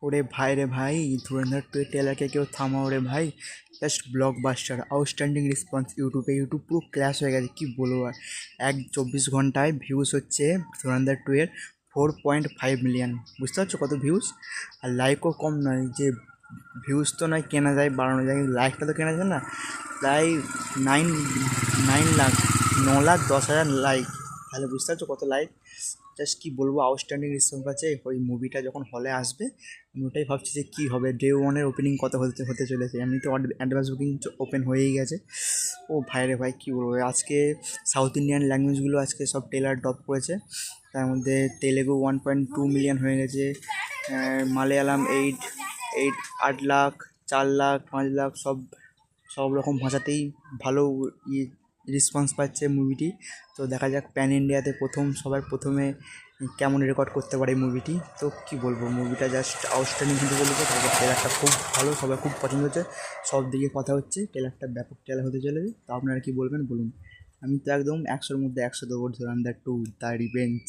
ওরে ভাই রে ভাই, ধুরন্ধর টু টেলারকে কেউ থামাও রে ভাই। Just blockbuster, outstanding response. YouTube পুরো ক্ল্যাশ হয়ে গেছে, কি বলবো আর। 24 ঘন্টায় ভিউজ হচ্ছে ধুরন্ধর 2 এর 4.5 মিলিয়ন। বুঝতে পারছো কত ভিউজ? আর লাইকও কম নয়, যে ভিউজ তো নয় কেনা যায়, বাড়ানো যায়, কিন্তু লাইকটা তো কেনা যায় না। প্রায় 9 লাখ, 9,10,000 লাইক। তাহলে বুঝতে পারছো কত লাইক। জাস্ট কি বলবো, আউটস্ট্যান্ডিং রেসপন্স আছে। ওই মুভিটা যখন হলে আসবে, আমি ওটাই ভাবছি যে কী হবে। ডে 1-এর ওপেনিং কত হতে হতে চলেছে, এমনি তো অ্যাডভান্স বুকিং ওপেন হয়েই গেছে। ও ভাই রে ভাই, কী বলবো আজকে। সাউথ ইন্ডিয়ান ল্যাঙ্গুয়েজগুলো আজকে সব টেলার ড্রপ করেছে। তার মধ্যে তেলেগু 1.2 মিলিয়ন হয়ে গেছে, মালয়ালাম 8 লাখ, 4 লাখ, 5 লাখ, সব সব রকম ভাষাতেই ভালো রেসপন্স পাচ্ছে মুভিটি। তো দেখা যাক প্যান ইন্ডিয়াতে সবার প্রথমে কেমন রেকর্ড করতে পারে মুভিটি। তো কি বলবো, মুভিটা জাস্ট আউটস্ট্যান্ডিং কিন্তু বলেছে। তারপর ট্রেলারটা খুব ভালো, সবাই খুব পছন্দ হচ্ছে, সব দিকে কথা হচ্ছে ট্রেলারটা ব্যাপক ট্রেলার হতে চলেছে। তো আপনারা কি বলবেন বলুন। আমি তো একদম 100-র মধ্যে 100 দেবো। ধরুন দ্য 2 দ্য রিভেঞ্জ।